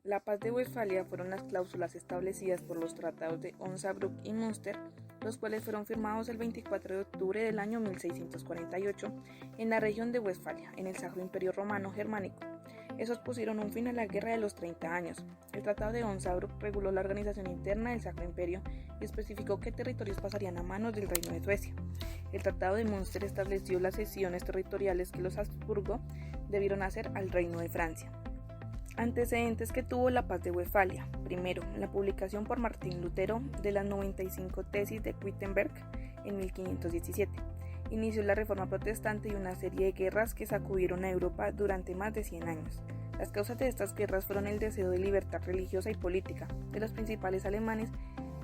La Paz de Westfalia fueron las cláusulas establecidas por los tratados de Osnabrück y Münster, los cuales fueron firmados el 24 de octubre del año 1648 en la región de Westfalia, en el Sacro Imperio Romano Germánico. Esos pusieron un fin a la Guerra de los 30 años. El Tratado de Osnabrück reguló la organización interna del Sacro Imperio y especificó qué territorios pasarían a manos del Reino de Suecia. El Tratado de Münster estableció las cesiones territoriales que los Habsburgo debieron hacer al Reino de Francia. Antecedentes que tuvo la Paz de Westfalia. Primero, la publicación por Martín Lutero de las 95 tesis de Wittenberg en 1517. Inició la Reforma Protestante y una serie de guerras que sacudieron a Europa durante más de 100 años. Las causas de estas guerras fueron el deseo de libertad religiosa y política de los principales alemanes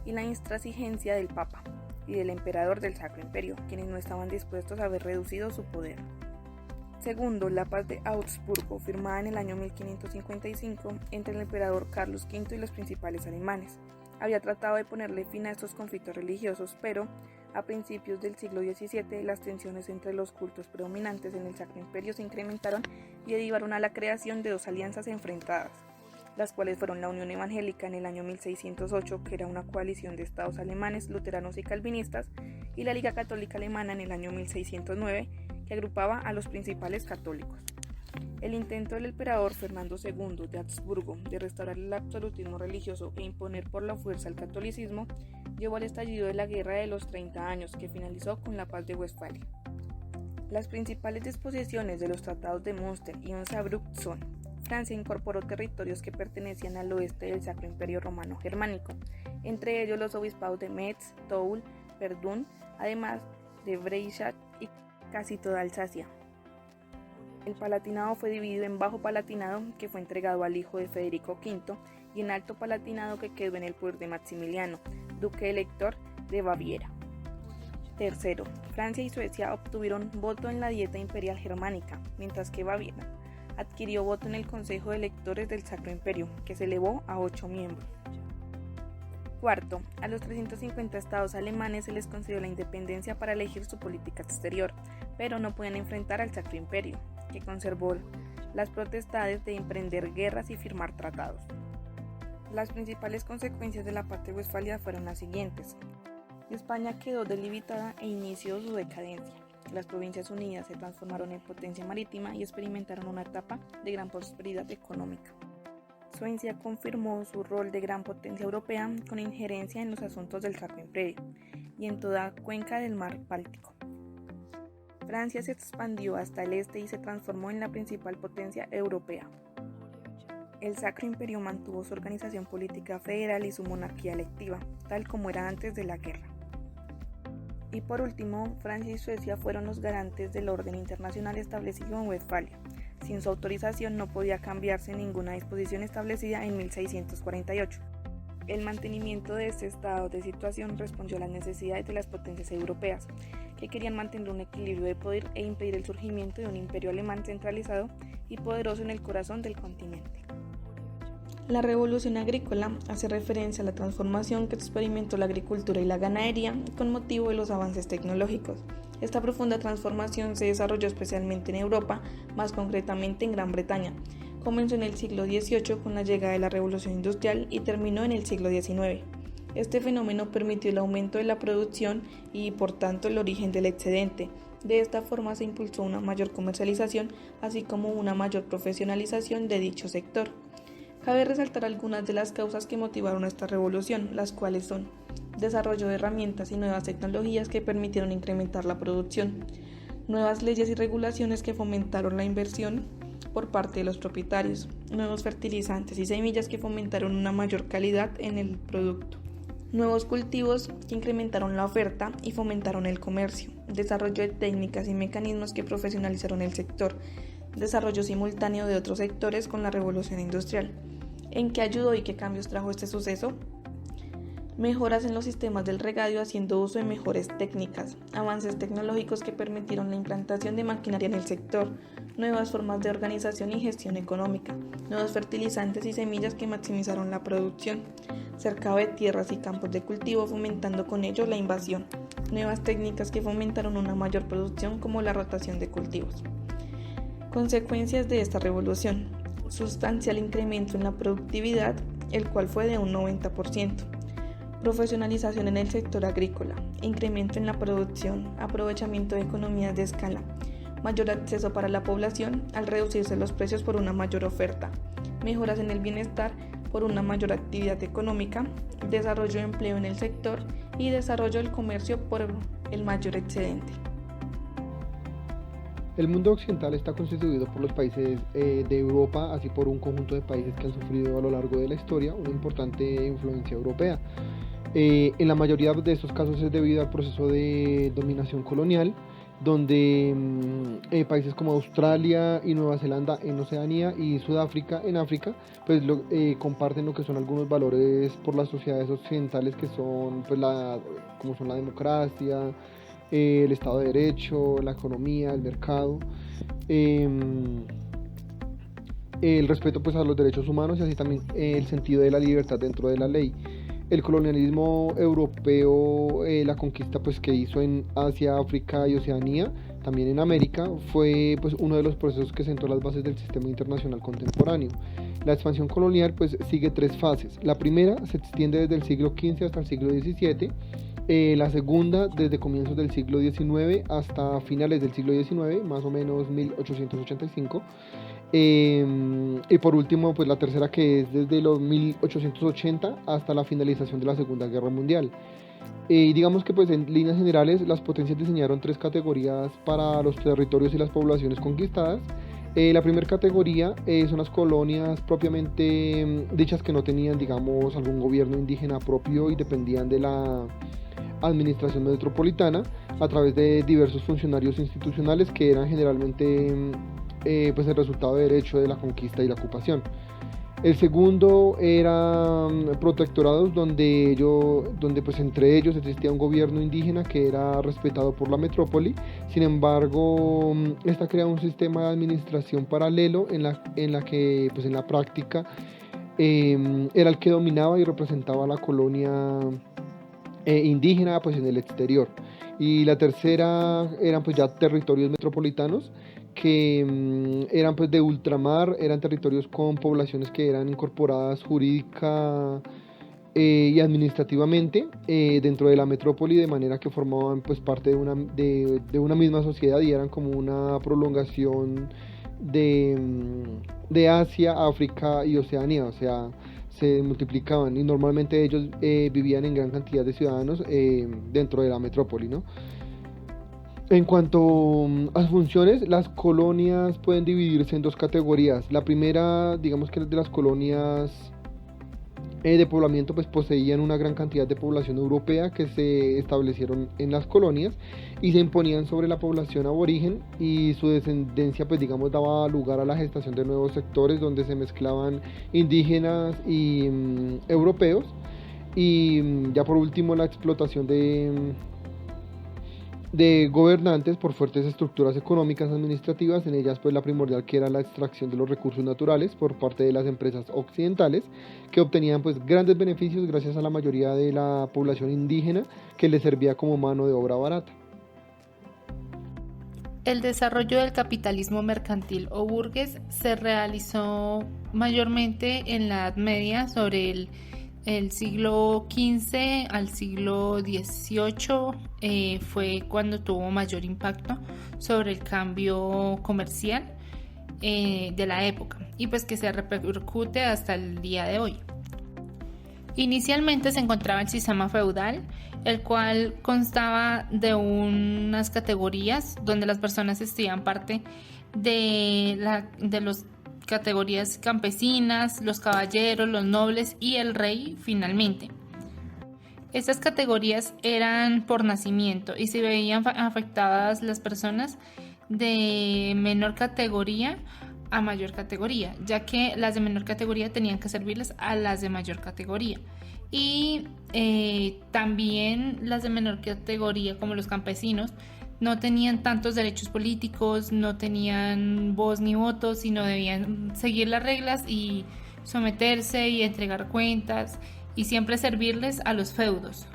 y la intransigencia del Papa y del Emperador del Sacro Imperio, quienes no estaban dispuestos a ver reducido su poder. Segundo, la Paz de Augsburgo, firmada en el año 1555 entre el emperador Carlos V y los principales alemanes. Había tratado de ponerle fin a estos conflictos religiosos, pero a principios del siglo XVII las tensiones entre los cultos predominantes en el Sacro Imperio se incrementaron y derivaron a la creación de dos alianzas enfrentadas, las cuales fueron la Unión Evangélica en el año 1608, que era una coalición de estados alemanes, luteranos y calvinistas, y la Liga Católica Alemana en el año 1609, que agrupaba a los principales católicos. El intento del emperador Fernando II de Habsburgo de restaurar el absolutismo religioso e imponer por la fuerza el catolicismo llevó al estallido de la Guerra de los 30 años, que finalizó con la Paz de Westfalia. Las principales disposiciones de los tratados de Münster y Osnabrück son: Francia incorporó territorios que pertenecían al oeste del Sacro Imperio Romano Germánico, entre ellos los obispados de Metz, Toul, Verdun, además de Breisach y casi toda Alsacia. El Palatinado fue dividido en Bajo Palatinado, que fue entregado al hijo de Federico V, y en Alto Palatinado, que quedó en el poder de Maximiliano, duque elector de Baviera. Tercero, Francia y Suecia obtuvieron voto en la Dieta Imperial Germánica, mientras que Baviera adquirió voto en el Consejo de Electores del Sacro Imperio, que se elevó a 8 miembros. Cuarto, a los 350 estados alemanes se les concedió la independencia para elegir su política exterior, pero no podían enfrentar al Sacro Imperio, que conservó las potestades de emprender guerras y firmar tratados. Las principales consecuencias de la Paz de Westfalia fueron las siguientes. España quedó delimitada e inició su decadencia. Las Provincias Unidas se transformaron en potencia marítima y experimentaron una etapa de gran prosperidad económica. Suecia confirmó su rol de gran potencia europea con injerencia en los asuntos del Sacro Imperio y en toda cuenca del mar Báltico. Francia se expandió hasta el este y se transformó en la principal potencia europea. El Sacro Imperio mantuvo su organización política federal y su monarquía electiva, tal como era antes de la guerra. Y por último, Francia y Suecia fueron los garantes del orden internacional establecido en Westfalia. Sin su autorización no podía cambiarse ninguna disposición establecida en 1648. El mantenimiento de este estado de situación respondió a las necesidades de las potencias europeas, que querían mantener un equilibrio de poder e impedir el surgimiento de un imperio alemán centralizado y poderoso en el corazón del continente. La revolución agrícola hace referencia a la transformación que experimentó la agricultura y la ganadería con motivo de los avances tecnológicos. Esta profunda transformación se desarrolló especialmente en Europa, más concretamente en Gran Bretaña. Comenzó en el siglo XVIII con la llegada de la Revolución Industrial y terminó en el siglo XIX. Este fenómeno permitió el aumento de la producción y, por tanto, el origen del excedente. De esta forma se impulsó una mayor comercialización, así como una mayor profesionalización de dicho sector. Cabe resaltar algunas de las causas que motivaron esta revolución, las cuales son: desarrollo de herramientas y nuevas tecnologías que permitieron incrementar la producción, nuevas leyes y regulaciones que fomentaron la inversión por parte de los propietarios, nuevos fertilizantes y semillas que fomentaron una mayor calidad en el producto, nuevos cultivos que incrementaron la oferta y fomentaron el comercio, desarrollo de técnicas y mecanismos que profesionalizaron el sector, desarrollo simultáneo de otros sectores con la revolución industrial. ¿En qué ayudó y qué cambios trajo este suceso? Mejoras en los sistemas del regadío haciendo uso de mejores técnicas, avances tecnológicos que permitieron la implantación de maquinaria en el sector, nuevas formas de organización y gestión económica, nuevos fertilizantes y semillas que maximizaron la producción, cercado de tierras y campos de cultivo fomentando con ello la invasión, nuevas técnicas que fomentaron una mayor producción como la rotación de cultivos. Consecuencias de esta revolución: sustancial incremento en la productividad, el cual fue de un 90%. Profesionalización en el sector agrícola, incremento en la producción, aprovechamiento de economías de escala, mayor acceso para la población al reducirse los precios por una mayor oferta, mejoras en el bienestar por una mayor actividad económica, desarrollo de empleo en el sector y desarrollo del comercio por el mayor excedente. El mundo occidental está constituido por los países de Europa, así por un conjunto de países que han sufrido a lo largo de la historia una importante influencia europea. En la mayoría de estos casos es debido al proceso de dominación colonial, donde países como Australia y Nueva Zelanda en Oceanía y Sudáfrica en África pues comparten lo que son algunos valores por las sociedades occidentales, que son pues como son la democracia, el Estado de Derecho, la economía, el mercado, el respeto pues a los derechos humanos y así también el sentido de la libertad dentro de la ley. El colonialismo europeo, la conquista pues que hizo en Asia, África y Oceanía, también en América, fue pues uno de los procesos que sentó las bases del sistema internacional contemporáneo. La expansión colonial pues sigue tres fases. La primera se extiende desde el siglo XV hasta el siglo XVII. La segunda desde comienzos del siglo XIX hasta finales del siglo XIX, más o menos 1885. Y por último, pues la tercera, que es desde los 1880 hasta la finalización de la Segunda Guerra Mundial. Digamos que pues en líneas generales las potencias diseñaron tres categorías para los territorios y las poblaciones conquistadas. La primera categoría son las colonias propiamente dichas, que no tenían, digamos, algún gobierno indígena propio y dependían de la administración metropolitana a través de diversos funcionarios institucionales que eran generalmente pues el resultado de derecho de la conquista y la ocupación. El segundo eran protectorados donde pues entre ellos existía un gobierno indígena que era respetado por la metrópoli. Sin embargo, esta crea un sistema de administración paralelo en la que pues en la práctica era el que dominaba y representaba a la colonia indígena pues en el exterior. Y la tercera eran pues ya territorios metropolitanos, que eran pues de ultramar, eran territorios con poblaciones que eran incorporadas jurídica y administrativamente dentro de la metrópoli, de manera que formaban pues parte de una misma sociedad y eran como una prolongación de Asia, África y Oceanía, o sea, se multiplicaban y normalmente ellos vivían en gran cantidad de ciudadanos dentro de la metrópoli, ¿no? En cuanto a funciones, las colonias pueden dividirse en dos categorías. La primera, digamos que de las colonias de poblamiento, pues poseían una gran cantidad de población europea que se establecieron en las colonias y se imponían sobre la población aborigen, y su descendencia pues digamos daba lugar a la gestación de nuevos sectores donde se mezclaban indígenas y europeos. Y ya por último, la explotación de gobernantes por fuertes estructuras económicas administrativas, en ellas pues la primordial, que era la extracción de los recursos naturales por parte de las empresas occidentales, que obtenían pues grandes beneficios gracias a la mayoría de la población indígena, que les servía como mano de obra barata. El desarrollo del capitalismo mercantil o burgués se realizó mayormente en la Edad Media, sobre el siglo XV al siglo XVIII. Fue cuando tuvo mayor impacto sobre el cambio comercial de la época, y pues que se repercute hasta el día de hoy. Inicialmente se encontraba el sistema feudal, el cual constaba de unas categorías donde las personas hacían parte de los categorías campesinas, los caballeros, los nobles y el rey finalmente. Estas categorías eran por nacimiento y se veían afectadas las personas de menor categoría a mayor categoría, ya que las de menor categoría tenían que servirles a las de mayor categoría. Y también las de menor categoría, como los campesinos, no tenían tantos derechos políticos, no tenían voz ni voto, sino debían seguir las reglas y someterse y entregar cuentas y siempre servirles a los feudos.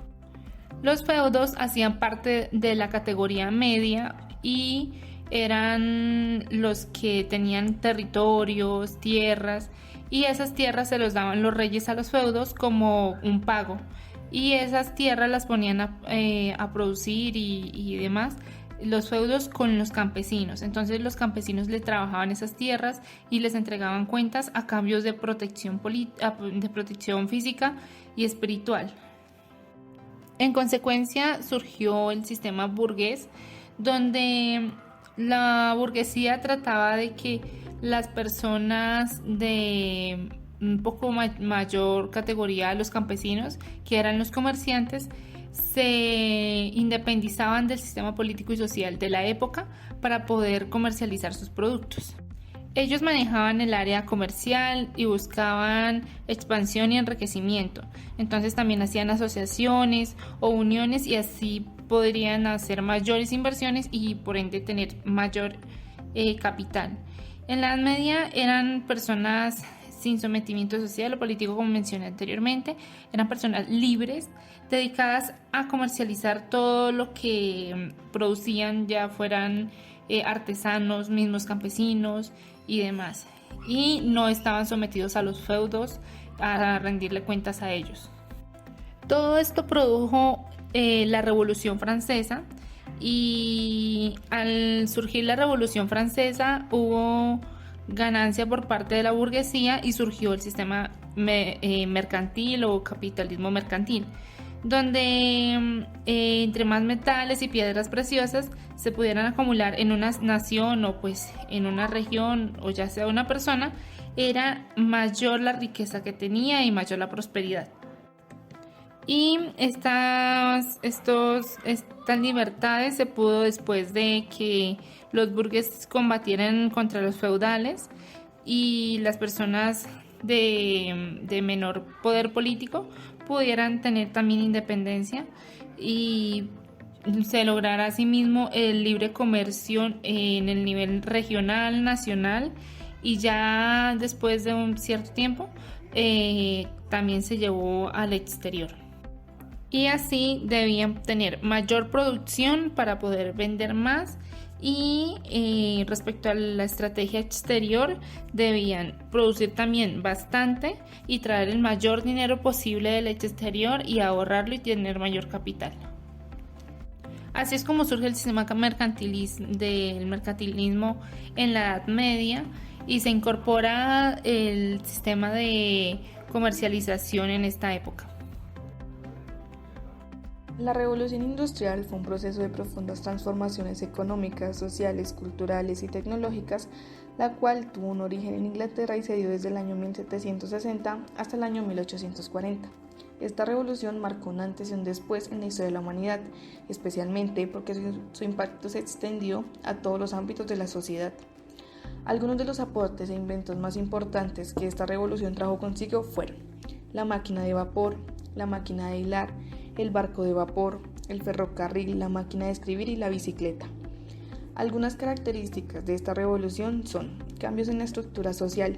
Los feudos hacían parte de la categoría media y eran los que tenían territorios, tierras, y esas tierras se los daban los reyes a los feudos como un pago, y esas tierras las ponían a producir y demás los feudos con los campesinos. Entonces los campesinos le trabajaban esas tierras y les entregaban cuentas a cambios de protección física y espiritual. En consecuencia surgió el sistema burgués, donde la burguesía trataba de que las personas de un poco mayor categoría, los campesinos, que eran los comerciantes, se independizaban del sistema político y social de la época para poder comercializar sus productos. Ellos manejaban el área comercial y buscaban expansión y enriquecimiento. Entonces también hacían asociaciones o uniones y así podrían hacer mayores inversiones y por ende tener mayor capital. En la Edad Media eran personas sin sometimiento social o político, como mencioné anteriormente. Eran personas libres, dedicadas a comercializar todo lo que producían, ya fueran artesanos, mismos campesinos y demás. Y no estaban sometidos a los feudos a rendirle cuentas a ellos. Todo esto produjo la Revolución Francesa, y al surgir la Revolución Francesa hubo ganancia por parte de la burguesía y surgió el sistema mercantil o capitalismo mercantil, donde entre más metales y piedras preciosas se pudieran acumular en una nación o pues en una región o ya sea una persona, era mayor la riqueza que tenía y mayor la prosperidad. Y estas libertades se pudo después de que los burgueses combatieran contra los feudales y las personas de menor poder político pudieran tener también independencia y se lograra asimismo el libre comercio en el nivel regional, nacional, y ya después de un cierto tiempo también se llevó al exterior. Y así debían tener mayor producción para poder vender más, y respecto a la estrategia exterior debían producir también bastante y traer el mayor dinero posible del exterior y ahorrarlo y tener mayor capital. Así es como surge el sistema del mercantilismo en la Edad Media y se incorpora el sistema de comercialización en esta época. La revolución industrial fue un proceso de profundas transformaciones económicas, sociales, culturales y tecnológicas, la cual tuvo un origen en Inglaterra y se dio desde el año 1760 hasta el año 1840. Esta revolución marcó un antes y un después en la historia de la humanidad, especialmente porque su impacto se extendió a todos los ámbitos de la sociedad. Algunos de los aportes e inventos más importantes que esta revolución trajo consigo fueron la máquina de vapor, la máquina de hilar, el barco de vapor, el ferrocarril, la máquina de escribir y la bicicleta. Algunas características de esta revolución son cambios en la estructura social,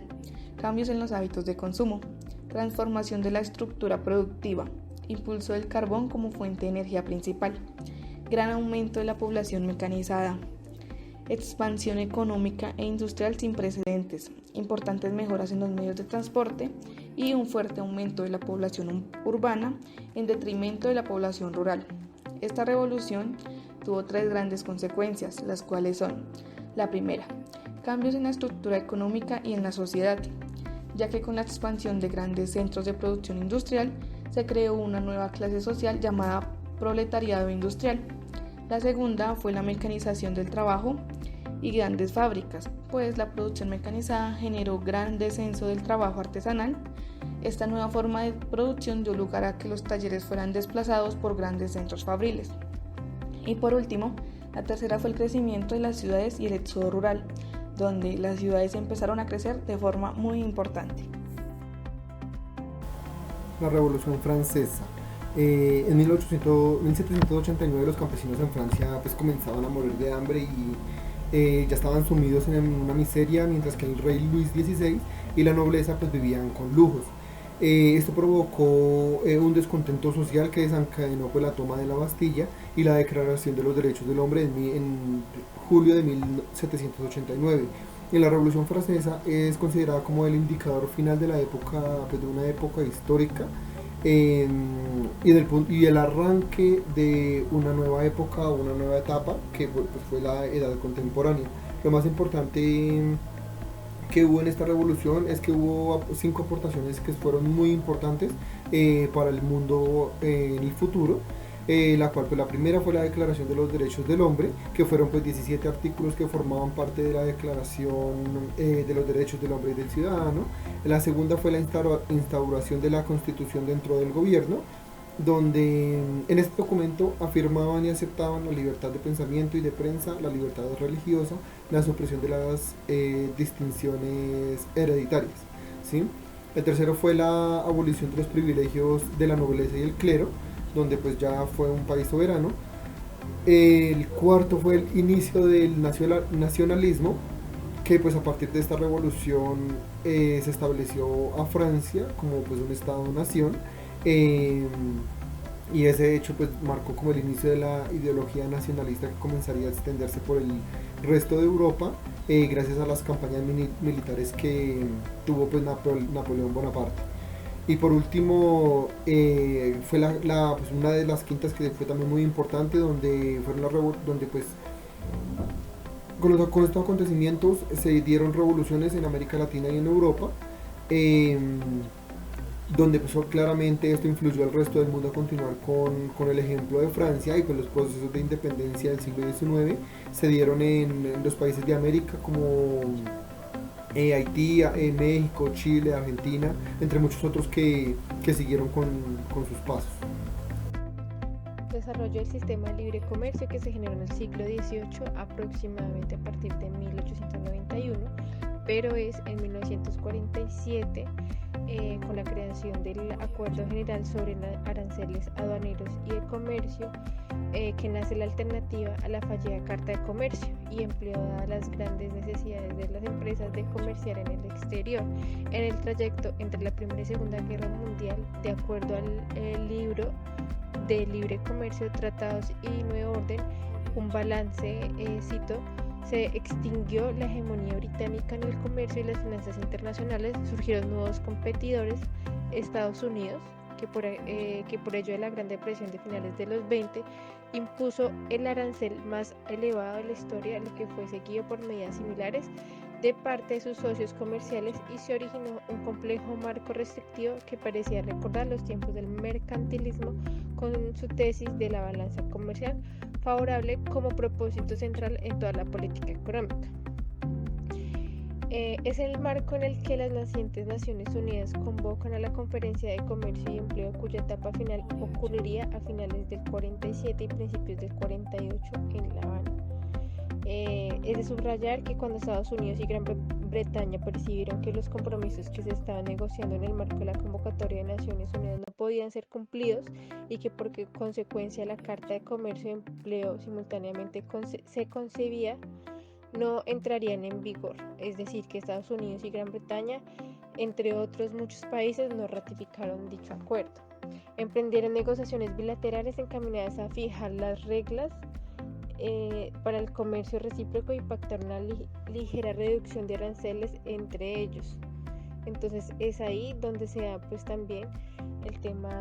cambios en los hábitos de consumo, transformación de la estructura productiva, impulso del carbón como fuente de energía principal, gran aumento de la población mecanizada, expansión económica e industrial sin precedentes, importantes mejoras en los medios de transporte y un fuerte aumento de la población urbana en detrimento de la población rural. Esta revolución tuvo tres grandes consecuencias, las cuales son: la primera, cambios en la estructura económica y en la sociedad, ya que con la expansión de grandes centros de producción industrial se creó una nueva clase social llamada proletariado industrial. La segunda fue la mecanización del trabajo y grandes fábricas, pues la producción mecanizada generó gran descenso del trabajo artesanal. Esta nueva forma de producción dio lugar a que los talleres fueran desplazados por grandes centros fabriles. Y por último, la tercera fue el crecimiento de las ciudades y el éxodo rural, donde las ciudades empezaron a crecer de forma muy importante. La Revolución Francesa. En 1789 los campesinos en Francia pues comenzaban a morir de hambre y ya estaban sumidos en una miseria, mientras que el rey Luis XVI y la nobleza pues vivían con lujos. Esto provocó un descontento social que desencadenó pues, la toma de la Bastilla y la Declaración de los Derechos del Hombre en julio de 1789. En la Revolución Francesa es considerada como el indicador final de la época, pues, de una época histórica, y el arranque de una nueva época, una nueva etapa que pues, fue la edad contemporánea. Lo más importante que hubo en esta revolución es que hubo 5 aportaciones que fueron muy importantes para el mundo en el futuro. La cual pues la primera fue la Declaración de los Derechos del Hombre, que fueron pues 17 artículos que formaban parte de la Declaración de los Derechos del Hombre y del Ciudadano. La segunda fue la instauración de la Constitución dentro del gobierno, donde en este documento afirmaban y aceptaban la libertad de pensamiento y de prensa, la libertad religiosa, la supresión de las distinciones hereditarias, ¿sí? El tercero fue la abolición de los privilegios de la nobleza y el clero, donde pues ya fue un país soberano. El cuarto fue el inicio del nacionalismo, que pues a partir de esta revolución se estableció a Francia como pues un estado-nación, eh, y ese hecho pues marcó como el inicio de la ideología nacionalista que comenzaría a extenderse por el resto de Europa, gracias a las campañas militares que tuvo pues Napoleón Bonaparte. Y por último, fue pues una de las quintas que fue también muy importante, donde donde pues con estos acontecimientos se dieron revoluciones en América Latina y en Europa, eh, donde pues claramente esto influyó al resto del mundo a continuar con el ejemplo de Francia, y pues los procesos de independencia del siglo XIX se dieron en los países de América como Haití, México, Chile, Argentina, entre muchos otros que siguieron con sus pasos. Desarrolló el sistema de libre comercio que se generó en el siglo XVIII, aproximadamente a partir de 1891, pero es en 1947, con la creación del Acuerdo General sobre Aranceles Aduaneros y de Comercio, que nace la alternativa a la fallida Carta de Comercio y empleó dadas las grandes necesidades de las empresas de comerciar en el exterior en el trayecto entre la Primera y Segunda Guerra Mundial, de acuerdo al libro de Libre Comercio, Tratados y Nuevo Orden, un balance, cito: se extinguió la hegemonía británica en el comercio y las finanzas internacionales, surgieron nuevos competidores, Estados Unidos, que por ello de la Gran Depresión de finales de los 20 impuso el arancel más elevado de la historia, lo que fue seguido por medidas similares de parte de sus socios comerciales, y se originó un complejo marco restrictivo que parecía recordar los tiempos del mercantilismo, con su tesis de la balanza comercial favorable como propósito central en toda la política económica. Es el marco en el que las nacientes Naciones Unidas convocan a la Conferencia de Comercio y Empleo, cuya etapa final ocurriría a finales del 47 y principios del 48 en La Habana. Es de subrayar que cuando Estados Unidos y Gran Bretaña percibieron que los compromisos que se estaban negociando en el marco de la convocatoria de Naciones Unidas no podían ser cumplidos, y que por consecuencia la Carta de Comercio y Empleo simultáneamente se concebía, no entrarían en vigor, es decir, que Estados Unidos y Gran Bretaña, entre otros muchos países, no ratificaron dicho acuerdo. Emprendieron negociaciones bilaterales encaminadas a fijar las reglas para el comercio recíproco y pactar una ligera reducción de aranceles entre ellos. Entonces es ahí donde se da pues también el tema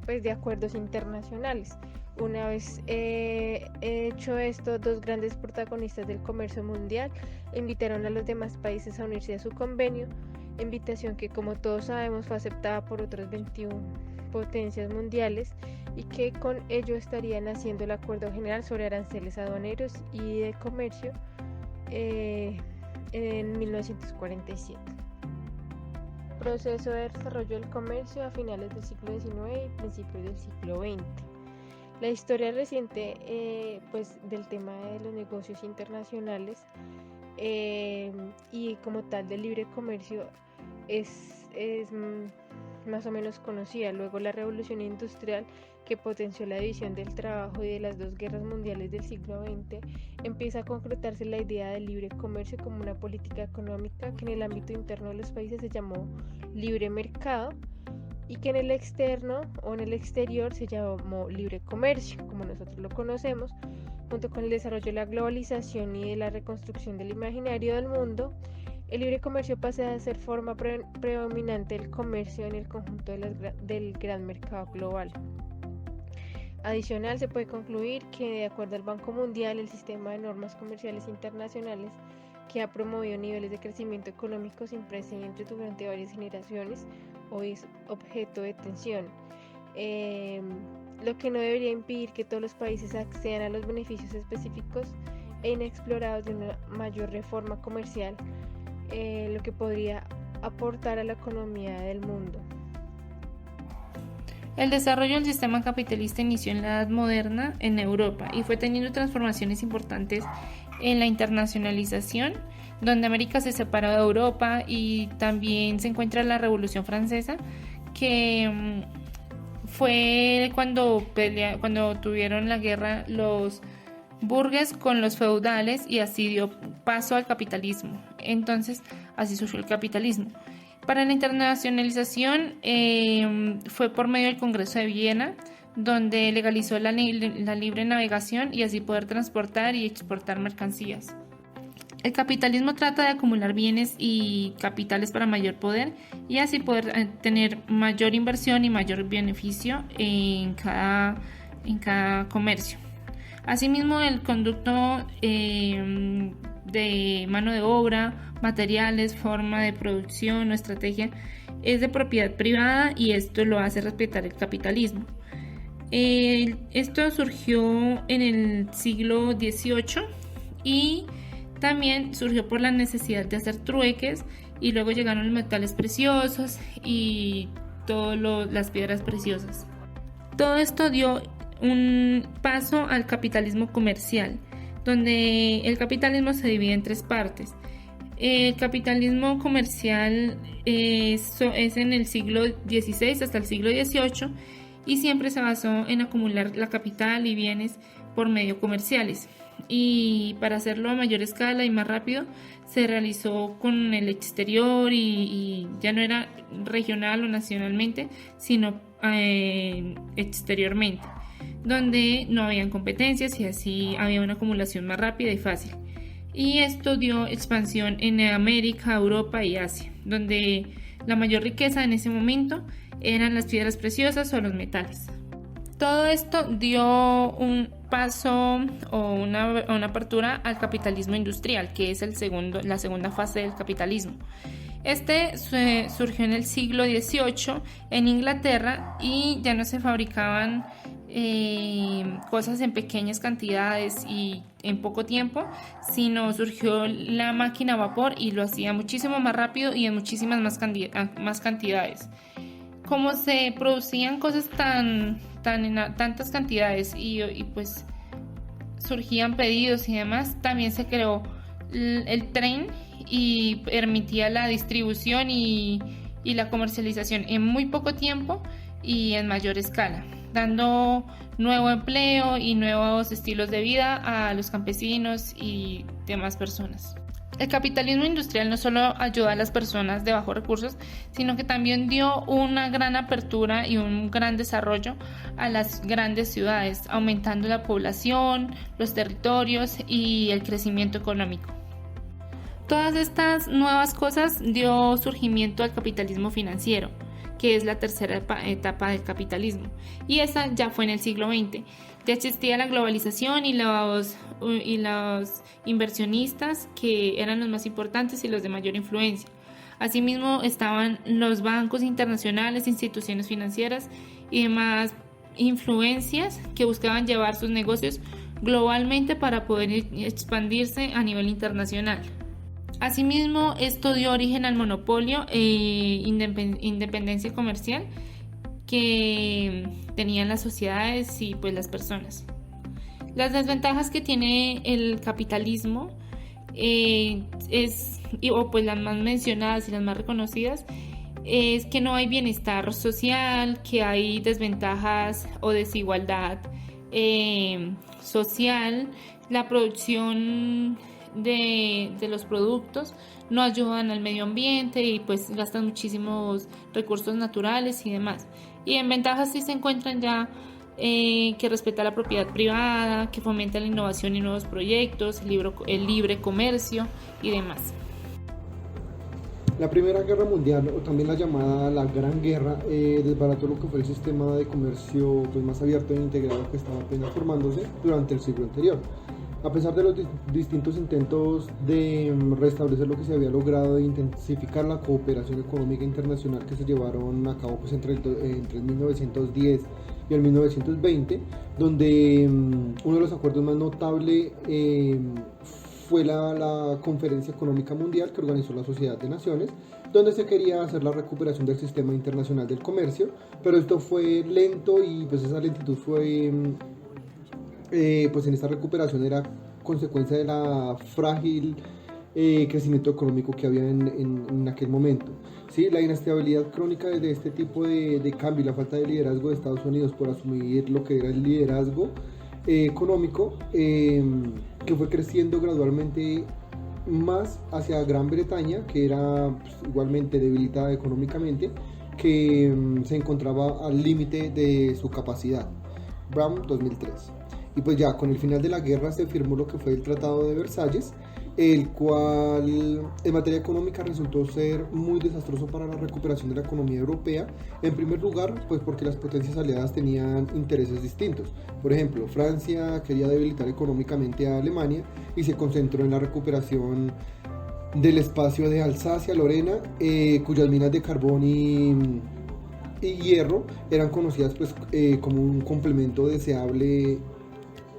de acuerdos internacionales. Una vez hecho esto, dos grandes protagonistas del comercio mundial invitaron a los demás países a unirse a su convenio, invitación que, como todos sabemos, fue aceptada por otras 21 potencias mundiales, y que con ello estarían haciendo el Acuerdo General sobre Aranceles Aduaneros y de Comercio en 1947. Proceso de desarrollo del comercio a finales del siglo XIX y principios del siglo XX. La historia reciente del tema de los negocios internacionales y como tal del libre comercio es más o menos conocida. Luego la revolución industrial, que potenció la división del trabajo, y de las dos guerras mundiales del siglo XX, empieza a concretarse la idea del libre comercio como una política económica que en el ámbito interno de los países se llamó libre mercado, y que en el externo o en el exterior se llamó libre comercio, como nosotros lo conocemos. Junto con el desarrollo de la globalización y de la reconstrucción del imaginario del mundo, el libre comercio pasa a ser forma predominante del comercio en el conjunto del gran mercado global. Adicional, se puede concluir que, de acuerdo al Banco Mundial, el sistema de normas comerciales internacionales, que ha promovido niveles de crecimiento económico sin precedentes durante varias generaciones, hoy es objeto de tensión, lo que no debería impedir que todos los países accedan a los beneficios específicos e inexplorados de una mayor reforma comercial, lo que podría aportar a la economía del mundo. El desarrollo del sistema capitalista inició en la Edad Moderna en Europa y fue teniendo transformaciones importantes en la internacionalización, donde América se separó de Europa, y también se encuentra la Revolución Francesa, que fue cuando tuvieron la guerra los burgueses con los feudales, y así dio paso al capitalismo. Entonces, así surgió el capitalismo. Para la internacionalización fue por medio del Congreso de Viena, donde legalizó la libre navegación y así poder transportar y exportar mercancías. El capitalismo trata de acumular bienes y capitales para mayor poder y así poder tener mayor inversión y mayor beneficio en cada comercio. Asimismo, el conducto de mano de obra, materiales, forma de producción o estrategia es de propiedad privada, y esto lo hace respetar el capitalismo. Esto surgió en el siglo XVIII y también surgió por la necesidad de hacer trueques, y luego llegaron los metales preciosos y todas las piedras preciosas. Todo esto dio un paso al capitalismo comercial, donde el capitalismo se divide en tres partes. El capitalismo comercial es en el siglo XVI hasta el siglo XVIII y siempre se basó en acumular la capital y bienes por medio comerciales. Y para hacerlo a mayor escala y más rápido, se realizó con el exterior y ya no era regional o nacionalmente, sino exteriormente, donde no habían competencias y así había una acumulación más rápida y fácil. Y esto dio expansión en América, Europa y Asia, donde la mayor riqueza en ese momento eran las piedras preciosas o los metales. Todo esto dio un paso o una apertura al capitalismo industrial, que es la segunda fase del capitalismo. Este surgió en el siglo XVIII en Inglaterra y ya no se fabricaban cosas en pequeñas cantidades y en poco tiempo, sino surgió la máquina a vapor y lo hacía muchísimo más rápido y en muchísimas más cantidades. Como se producían cosas en tantas cantidades y pues surgían pedidos y demás, también se creó el tren y permitía la distribución y la comercialización en muy poco tiempo y en mayor escala, dando nuevo empleo y nuevos estilos de vida a los campesinos y demás personas. El capitalismo industrial no solo ayudó a las personas de bajos recursos, sino que también dio una gran apertura y un gran desarrollo a las grandes ciudades, aumentando la población, los territorios y el crecimiento económico. Todas estas nuevas cosas dio surgimiento al capitalismo financiero, que es la tercera etapa del capitalismo, y esa ya fue en el siglo XX. Ya existía la globalización y los inversionistas, que eran los más importantes y los de mayor influencia. Asimismo estaban los bancos internacionales, instituciones financieras y demás influencias que buscaban llevar sus negocios globalmente para poder expandirse a nivel internacional. Asimismo, esto dio origen al monopolio e independencia comercial que tenían las sociedades y pues las personas. Las desventajas que tiene el capitalismo pues las más mencionadas y las más reconocidas es que no hay bienestar social, que hay desventajas o desigualdad social, la producción de los productos no ayudan al medio ambiente y pues gastan muchísimos recursos naturales y demás. Y en ventajas sí se encuentran ya que respeta la propiedad privada, que fomenta la innovación y nuevos proyectos, el libre comercio y demás. La Primera Guerra Mundial, o también la llamada la Gran Guerra, desbarató lo que fue el sistema de comercio pues, más abierto e integrado que estaba apenas formándose durante el siglo anterior. A pesar de los distintos intentos de restablecer lo que se había logrado e intensificar la cooperación económica internacional que se llevaron a cabo pues, entre el 1910 y el 1920, donde uno de los acuerdos más notables fue la Conferencia Económica Mundial que organizó la Sociedad de Naciones, donde se quería hacer la recuperación del sistema internacional del comercio, pero esto fue lento y pues esa lentitud fue, pues en esta recuperación era consecuencia de la frágil crecimiento económico que había en aquel momento. ¿Sí? La inestabilidad crónica de este tipo de cambio y la falta de liderazgo de Estados Unidos por asumir lo que era el liderazgo económico, que fue creciendo gradualmente más hacia Gran Bretaña, que era pues, igualmente debilitada económicamente, que se encontraba al límite de su capacidad. Brown 2003. Y pues ya con el final de la guerra se firmó lo que fue el Tratado de Versalles, el cual en materia económica resultó ser muy desastroso para la recuperación de la economía europea. En primer lugar, pues porque las potencias aliadas tenían intereses distintos. Por ejemplo, Francia quería debilitar económicamente a Alemania y se concentró en la recuperación del espacio de Alsacia-Lorena, cuyas minas de carbón y hierro eran conocidas pues, como un complemento deseable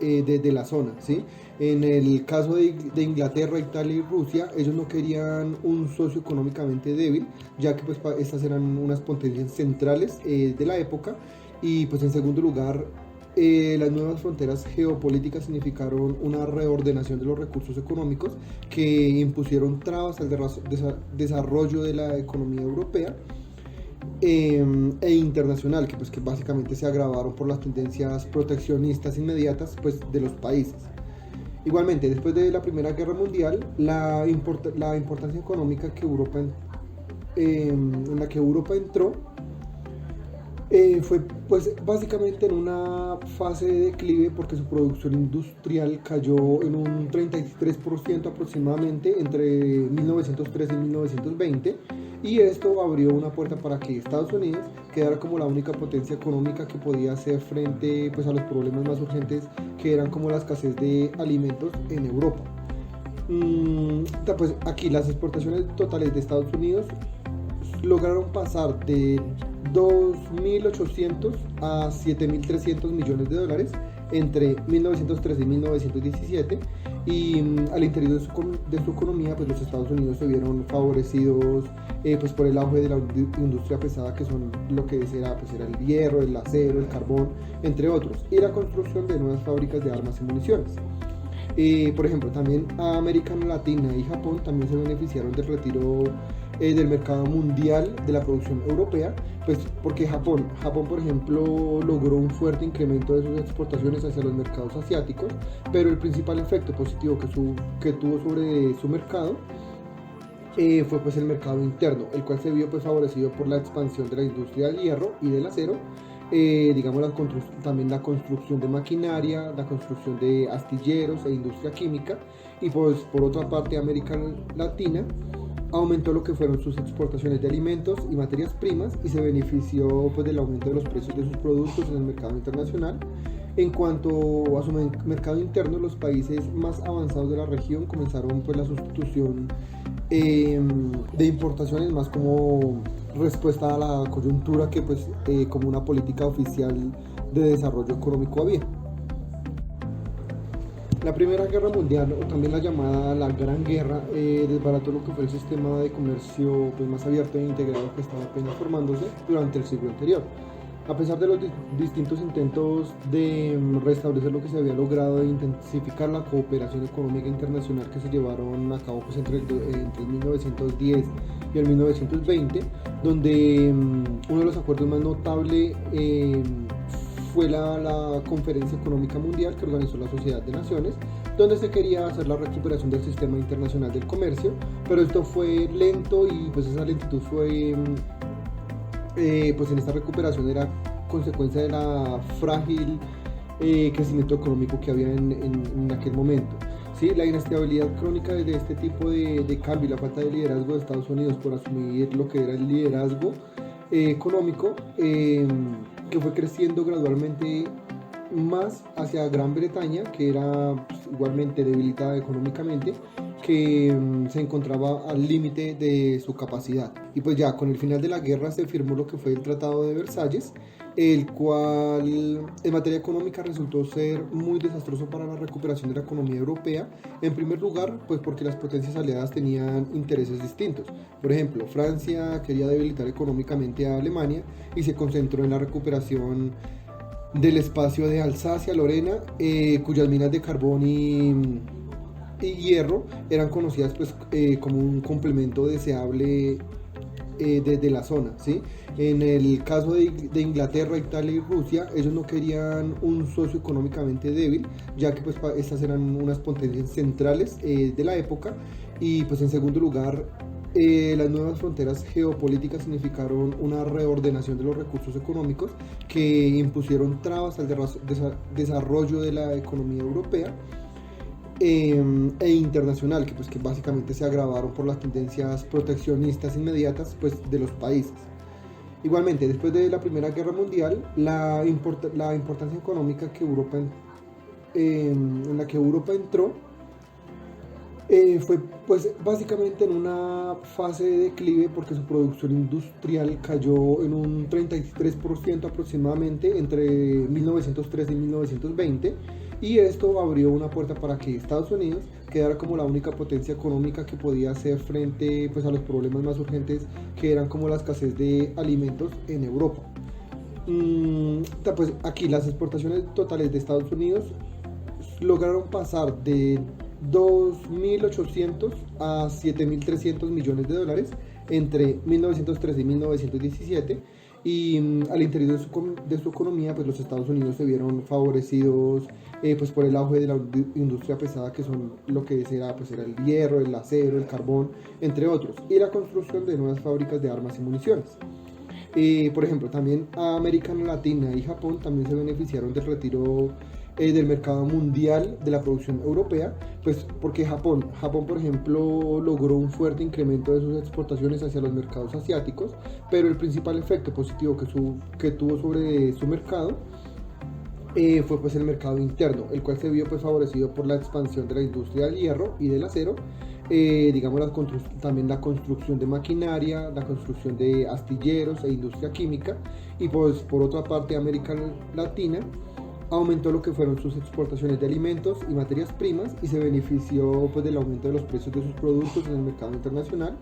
de la zona, ¿sí? En el caso de Inglaterra, Italia y Rusia, ellos no querían un socio económicamente débil, ya que pues, estas eran unas potencias centrales de la época. Y pues en segundo lugar, las nuevas fronteras geopolíticas significaron una reordenación de los recursos económicos que impusieron trabas al desarrollo de la economía europea e internacional, que básicamente se agravaron por las tendencias proteccionistas inmediatas pues, de los países. Igualmente, después de la Primera Guerra Mundial, la importancia económica que en la que Europa entró fue pues, básicamente en una fase de declive porque su producción industrial cayó en un 33% aproximadamente entre 1913 y 1920, y esto abrió una puerta para que Estados Unidos quedara como la única potencia económica que podía hacer frente pues, a los problemas más urgentes que eran como la escasez de alimentos en Europa. Pues aquí las exportaciones totales de Estados Unidos lograron pasar de 2.800 a 7.300 millones de dólares entre 1913 y 1917, y al interior de su economía pues los Estados Unidos se vieron favorecidos pues por el auge de la industria pesada, que son lo que era el hierro, el acero, el carbón, entre otros, y la construcción de nuevas fábricas de armas y municiones. Por ejemplo, también América Latina y Japón también se beneficiaron del retiro del mercado mundial de la producción europea, pues porque Japón, por ejemplo, logró un fuerte incremento de sus exportaciones hacia los mercados asiáticos, pero el principal efecto positivo que tuvo sobre su mercado fue pues el mercado interno, el cual se vio pues favorecido por la expansión de la industria del hierro y del acero, también la construcción de maquinaria, la construcción de astilleros e industria química. Y pues por otra parte, América Latina aumentó lo que fueron sus exportaciones de alimentos y materias primas y se benefició pues del aumento de los precios de sus productos en el mercado internacional. En cuanto a su mercado interno, los países más avanzados de la región comenzaron pues la sustitución de importaciones más como respuesta a la coyuntura que pues como una política oficial de desarrollo económico había. La Primera Guerra Mundial, o también la llamada la Gran Guerra, desbarató lo que fue el sistema de comercio pues, más abierto e integrado que estaba apenas formándose durante el siglo anterior. A pesar de los distintos intentos de restablecer lo que se había logrado de intensificar la cooperación económica internacional que se llevaron a cabo pues, entre el 1910 y el 1920, donde uno de los acuerdos más notables fue la Conferencia Económica Mundial que organizó la Sociedad de Naciones, donde se quería hacer la recuperación del sistema internacional del comercio, pero esto fue lento y pues esa lentitud fue pues en esta recuperación era consecuencia de la frágil crecimiento económico que había en aquel momento. ¿Sí? La inestabilidad crónica de este tipo de cambio y la falta de liderazgo de Estados Unidos por asumir lo que era el liderazgo económico que fue creciendo gradualmente más hacia Gran Bretaña, que era pues, igualmente debilitada económicamente, que se encontraba al límite de su capacidad. Y pues ya con el final de la guerra se firmó lo que fue el Tratado de Versalles, el cual en materia económica resultó ser muy desastroso para la recuperación de la economía europea. En primer lugar, pues porque las potencias aliadas tenían intereses distintos. Por ejemplo, Francia quería debilitar económicamente a Alemania y se concentró en la recuperación del espacio de Alsacia-Lorena, cuyas minas de carbón y hierro eran conocidas pues, como un complemento deseable de la zona, ¿sí? En el caso de Inglaterra, Italia y Rusia, ellos no querían un socio económicamente débil, ya que pues, estas eran unas potencias centrales de la época, y pues en segundo lugar, las nuevas fronteras geopolíticas significaron una reordenación de los recursos económicos que impusieron trabas al desarrollo de la economía europea e internacional, que, pues, que básicamente se agravaron por las tendencias proteccionistas inmediatas pues, de los países. Igualmente, después de la Primera Guerra Mundial, la importancia económica que en la que Europa entró fue pues básicamente en una fase de declive porque su producción industrial cayó en un 33% aproximadamente entre 1913 y 1920, y esto abrió una puerta para que Estados Unidos quedara como la única potencia económica que podía hacer frente pues, a los problemas más urgentes que eran como la escasez de alimentos en Europa. Pues aquí las exportaciones totales de Estados Unidos lograron pasar de 2.800 a 7.300 millones de dólares entre 1913 y 1917, y al interior de su economía pues los Estados Unidos se vieron favorecidos pues por el auge de la industria pesada, que son lo que era, pues era el hierro, el acero, el carbón, entre otros, y la construcción de nuevas fábricas de armas y municiones. Por ejemplo, también América Latina y Japón también se beneficiaron del retiro del mercado mundial de la producción europea, pues porque Japón, por ejemplo, logró un fuerte incremento de sus exportaciones hacia los mercados asiáticos, pero el principal efecto positivo que tuvo sobre su mercado fue pues el mercado interno, el cual se vio pues favorecido por la expansión de la industria del hierro y del acero, digamos también la construcción de maquinaria, la construcción de astilleros e industria química, y pues por otra parte América Latina aumentó lo que fueron sus exportaciones de alimentos y materias primas y se benefició pues del aumento de los precios de sus productos en el mercado internacional.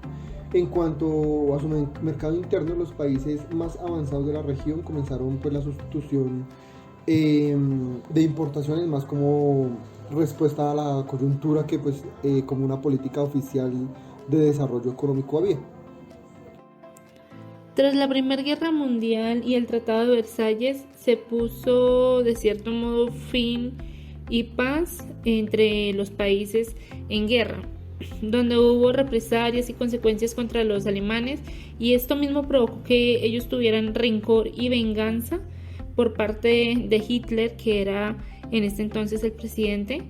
En cuanto a su mercado interno, los países más avanzados de la región comenzaron pues la sustitución de importaciones más como respuesta a la coyuntura que pues como una política oficial de desarrollo económico había. Tras la Primera Guerra Mundial y el Tratado de Versalles, se puso de cierto modo fin y paz entre los países en guerra, donde hubo represalias y consecuencias contra los alemanes, y esto mismo provocó que ellos tuvieran rencor y venganza por parte de Hitler, que era en este entonces el presidente,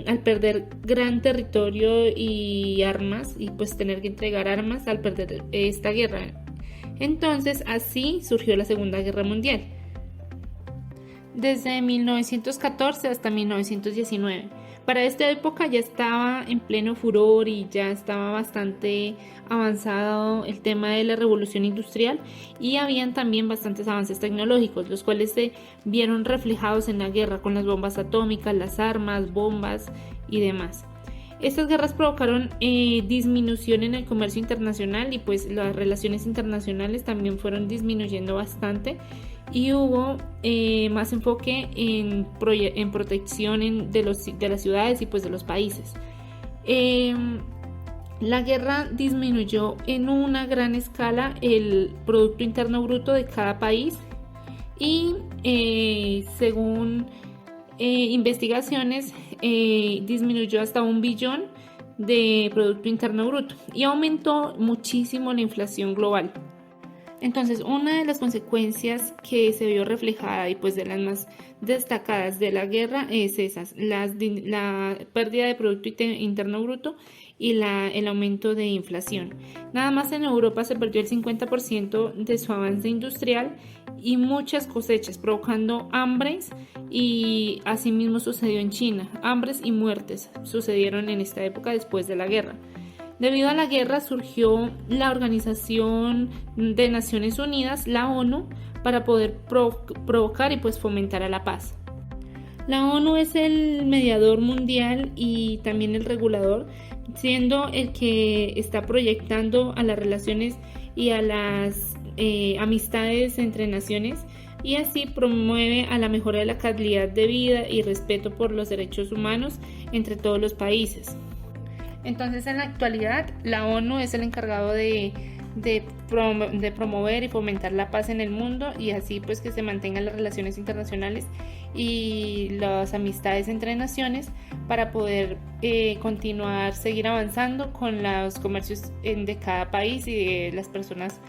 al perder gran territorio y armas, y pues tener que entregar armas al perder esta guerra. Entonces así surgió la Segunda Guerra Mundial, desde 1914 hasta 1919. Para esta época ya estaba en pleno furor y ya estaba bastante avanzado el tema de la revolución industrial, y habían también bastantes avances tecnológicos, los cuales se vieron reflejados en la guerra con las bombas atómicas, las armas, bombas y demás. Estas guerras provocaron disminución en el comercio internacional y pues las relaciones internacionales también fueron disminuyendo bastante y hubo más enfoque en protección de las ciudades y pues de los países. La guerra disminuyó en una gran escala el Producto Interno Bruto de cada país y según investigaciones disminuyó hasta 1 billón de Producto Interno Bruto y aumentó muchísimo la inflación global. Entonces, una de las consecuencias que se vio reflejada y pues de las más destacadas de la guerra es esas, la pérdida de Producto Interno Bruto y el aumento de inflación. Nada más en Europa se perdió el 50% de su avance industrial y muchas cosechas, provocando hambres, y asimismo sucedió en China. Hambres y muertes sucedieron en esta época después de la guerra. Debido a la guerra surgió la Organización de Naciones Unidas, la ONU, para poder provocar y pues fomentar a la paz. La ONU es el mediador mundial y también el regulador, siendo el que está proyectando a las relaciones y a las amistades entre naciones, y así promueve a la mejora de la calidad de vida y respeto por los derechos humanos entre todos los países. Entonces, en la actualidad, la ONU es el encargado de promover y fomentar la paz en el mundo, y así pues que se mantengan las relaciones internacionales y las amistades entre naciones para poder seguir avanzando con los comercios de cada país y de las personas